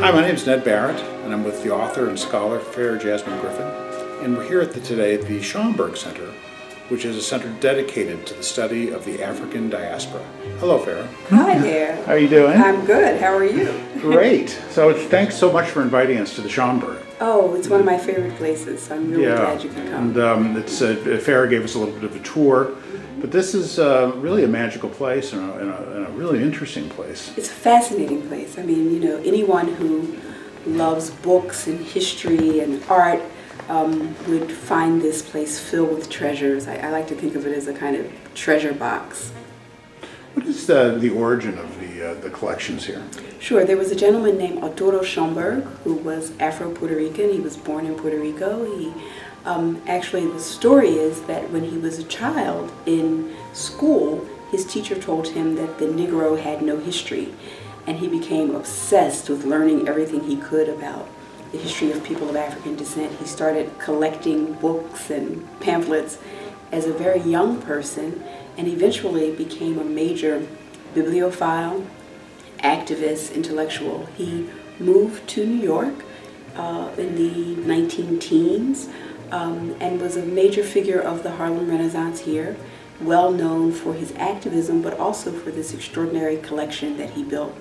Hi, my name is Ned Barrett, and I'm with the author and scholar Farah Jasmine Griffin, and we're here today at the Schomburg Center, which is a center dedicated to the study of the African diaspora. Hello, Farah. Hi there. How are you doing? I'm good. How are you? Great. So thanks so much for inviting us to the Schomburg. Oh, it's one of my favorite places, so I'm really glad you could come. And Farah gave us a little bit of a tour, but this is really a magical place and a really interesting place. It's a fascinating place. I mean, you know, anyone who loves books and history and art would find this place filled with treasures. I like to think of it as a kind of treasure box. What is the origin of the collections here? Sure. There was a gentleman named Arturo Schomburg who was Afro-Puerto Rican. He was born in Puerto Rico. Actually, the story is that when he was a child in school, his teacher told him that the Negro had no history, and he became obsessed with learning everything he could about the history of people of African descent. He started collecting books and pamphlets as a very young person, and eventually became a major bibliophile, activist, intellectual. He moved to New York in the 19-teens and was a major figure of the Harlem Renaissance here, well known for his activism, but also for this extraordinary collection that he built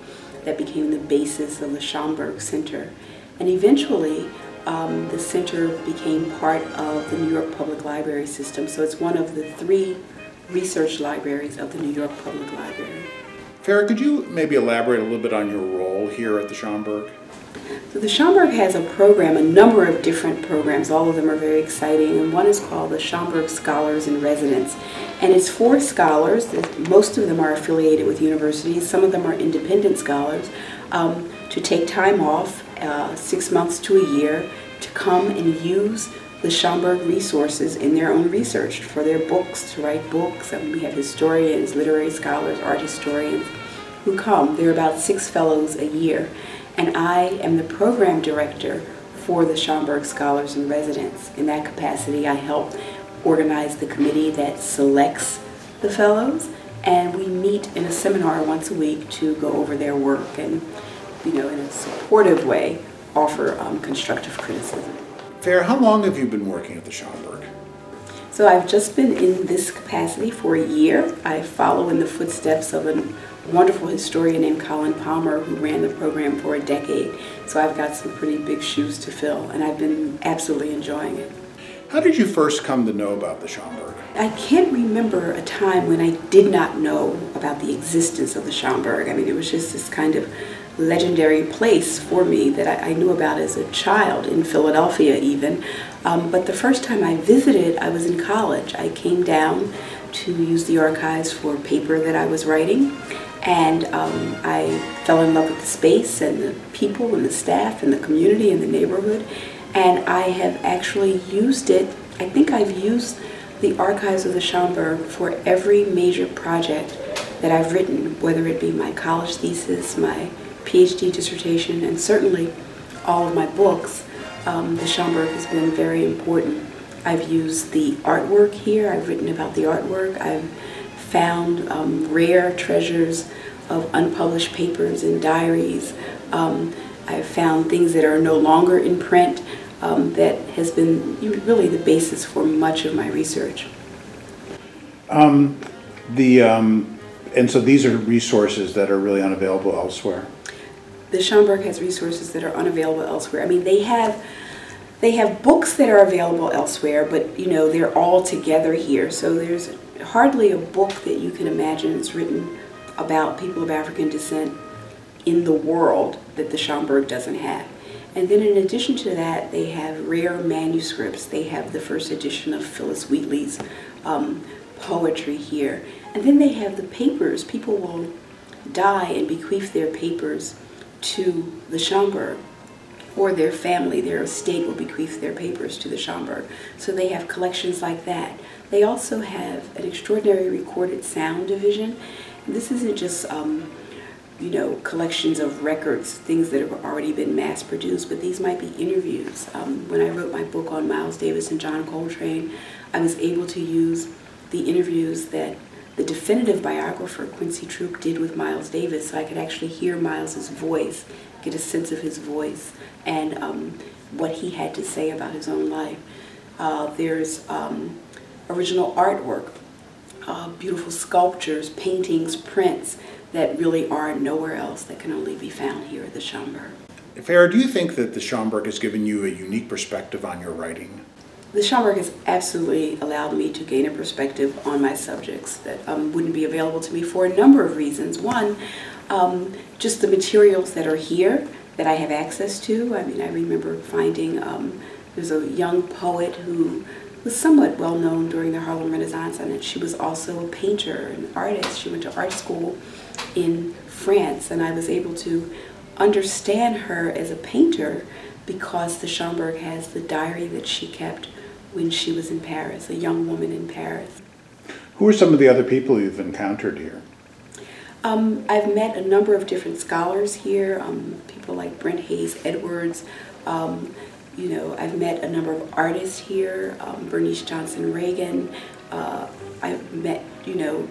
that became the basis of the Schomburg Center. And eventually, the center became part of the New York Public Library system, so it's one of the 3 research libraries of the New York Public Library. Farah, could you maybe elaborate a little bit on your role here at the Schomburg? So the Schomburg has a program, a number of different programs. All of them are very exciting, and one is called the Schomburg Scholars in Residence. And it's for scholars. Most of them are affiliated with universities. Some of them are independent scholars to take time off, 6 months to a year, to come and use the Schomburg resources in their own research for their books, to write books. And we have historians, literary scholars, art historians who come. There are about 6 fellows a year. And I am the program director for the Schomburg Scholars in Residence. In that capacity, I help organize the committee that selects the fellows, and we meet in a seminar once a week to go over their work and, you know, in a supportive way, offer constructive criticism. Farah, how long have you been working at the Schomburg? So I've just been in this capacity for a year. I follow in the footsteps of a wonderful historian named Colin Palmer who ran the program for a decade. So I've got some pretty big shoes to fill, and I've been absolutely enjoying it. How did you first come to know about the Schomburg? I can't remember a time when I did not know about the existence of the Schomburg. I mean, it was just this kind of legendary place for me that I knew about as a child, in Philadelphia even. But the first time I visited, I was in college. I came down to use the archives for a paper that I was writing, and I fell in love with the space and the people and the staff and the community and the neighborhood, and I have actually used it. I think I've used the archives of the Schomburg for every major project that I've written, whether it be my college thesis, my PhD dissertation, and certainly all of my books. The Schomburg has been very important. I've used the artwork here. I've written about the artwork. I've found rare treasures of unpublished papers and diaries. I've found things that are no longer in print that has been really the basis for much of my research. And so these are resources that are really unavailable elsewhere? The Schomburg has resources that are unavailable elsewhere. I mean, they have books that are available elsewhere, but you know, they're all together here. So there's hardly a book that you can imagine that's written about people of African descent in the world that the Schomburg doesn't have. And then in addition to that, they have rare manuscripts. They have the first edition of Phyllis Wheatley's poetry here. And then they have the papers. People will die and bequeath their papers to the Schomburg, or their family, their estate will bequeath their papers to the Schomburg. So they have collections like that. They also have an extraordinary recorded sound division. And this isn't just you know, collections of records, things that have already been mass produced, but these might be interviews. When I wrote my book on Miles Davis and John Coltrane, I was able to use the interviews that the definitive biographer, Quincy Troupe, did with Miles Davis, so I could actually hear Miles's voice, get a sense of his voice, and what he had to say about his own life. There's original artwork, beautiful sculptures, paintings, prints that really are nowhere else, that can only be found here at the Schomburg. Farah, do you think that the Schomburg has given you a unique perspective on your writing? The Schomburg has absolutely allowed me to gain a perspective on my subjects that wouldn't be available to me for a number of reasons. One, just the materials that are here that I have access to. I mean, I remember finding there's a young poet who was somewhat well known during the Harlem Renaissance, and she was also a painter and artist. She went to art school in France, and I was able to understand her as a painter because the Schomburg has the diary that she kept when she was in Paris, a young woman in Paris. Who are some of the other people you've encountered here? I've met a number of different scholars here, people like Brent Hayes Edwards. You know, I've met a number of artists here, Bernice Johnson Reagan. I've met, you know,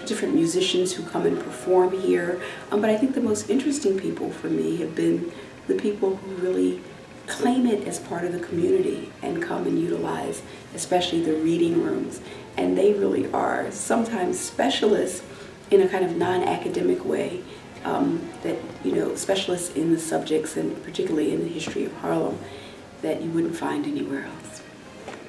different musicians who come and perform here. But I think the most interesting people for me have been the people who really claim it as part of the community and come and utilize, especially the reading rooms. And they really are sometimes specialists in a kind of non-academic way, that, you know, specialists in the subjects and particularly in the history of Harlem that you wouldn't find anywhere else.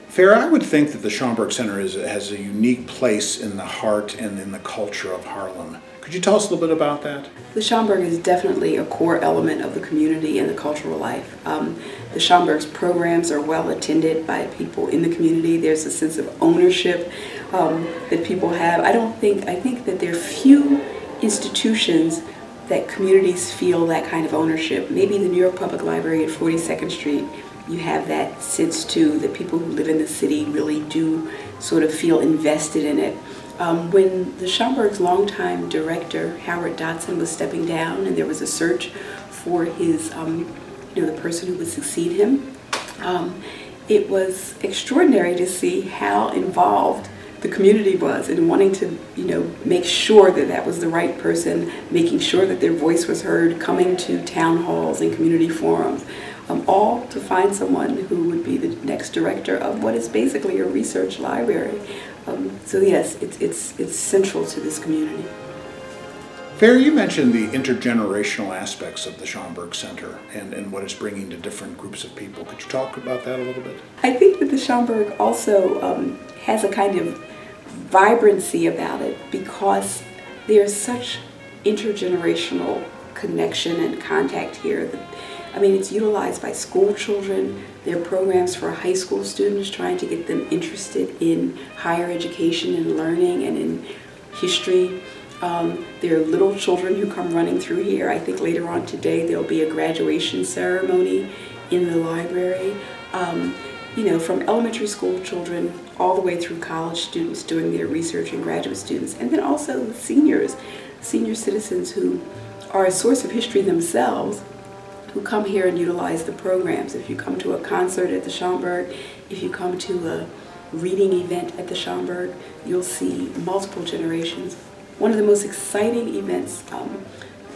Farah, I would think that the Schomburg Center has a unique place in the heart and in the culture of Harlem. Could you tell us a little bit about that? The Schomburg is definitely a core element of the community and the cultural life. The Schomburg's programs are well attended by people in the community. There's a sense of ownership that people have. I think that there are few institutions that communities feel that kind of ownership. Maybe the New York Public Library at 42nd Street, you have that sense too, that people who live in the city really do sort of feel invested in it. When the Schomburg's longtime director, Howard Dotson, was stepping down and there was a search for his, you know, the person who would succeed him, it was extraordinary to see how involved the community was in wanting to, you know, make sure that that was the right person, making sure that their voice was heard, coming to town halls and community forums, all to find someone who would be the next director of what is basically a research library. So yes, it's central to this community. Farah, you mentioned the intergenerational aspects of the Schomburg Center and what it's bringing to different groups of people. Could you talk about that a little bit? I think that the Schomburg also has a kind of vibrancy about it because there's such intergenerational connection and contact here. I mean, it's utilized by school children. There are programs for high school students trying to get them interested in higher education and learning and in history. There are little children who come running through here. I think later on today there'll be a graduation ceremony in the library. You know, from elementary school children all the way through college students doing their research and graduate students, and then also seniors, senior citizens who are a source of history themselves, who come here and utilize the programs. If you come to a concert at the Schomburg, if you come to a reading event at the Schomburg, you'll see multiple generations. One of the most exciting events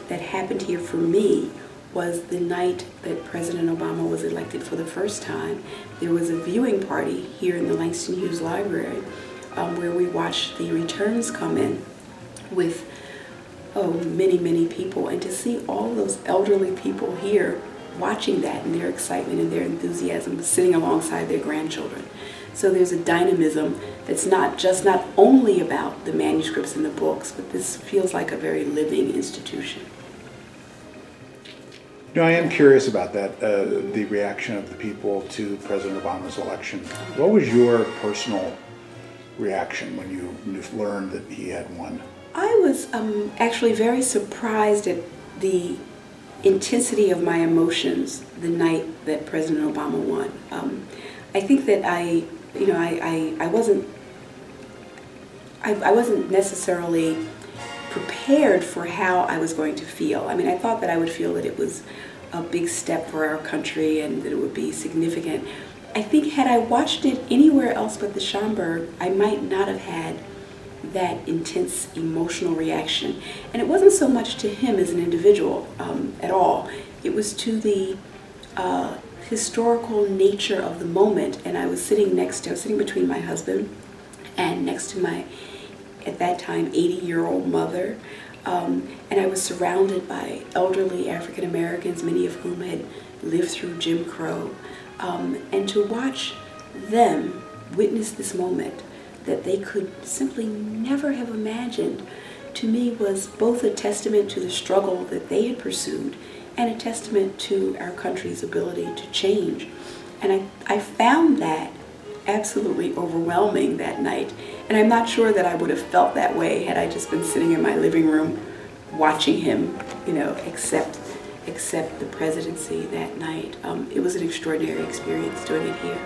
that happened here for me was the night that President Obama was elected for the first time. There was a viewing party here in the Langston Hughes Library where we watched the returns come in with many, many people, and to see all those elderly people here watching that and their excitement and their enthusiasm sitting alongside their grandchildren. So there's a dynamism that's not only about the manuscripts and the books, but this feels like a very living institution. You know, I am curious about that, the reaction of the people to President Obama's election. What was your personal reaction when you learned that he had won? I was actually very surprised at the intensity of my emotions the night that President Obama won. I think that I wasn't necessarily prepared for how I was going to feel. I mean, I thought that I would feel that it was a big step for our country and that it would be significant. I think had I watched it anywhere else but the Schomburg, I might not have had that intense emotional reaction. And it wasn't so much to him as an individual at all. It was to the historical nature of the moment. And I was sitting between my husband and next to my, at that time, 80-year-old mother. And I was surrounded by elderly African Americans, many of whom had lived through Jim Crow. And to watch them witness this moment that they could simply never have imagined, to me was both a testament to the struggle that they had pursued and a testament to our country's ability to change. And I found that absolutely overwhelming that night. And I'm not sure that I would have felt that way had I just been sitting in my living room watching him, accept the presidency that night. It was an extraordinary experience doing it here.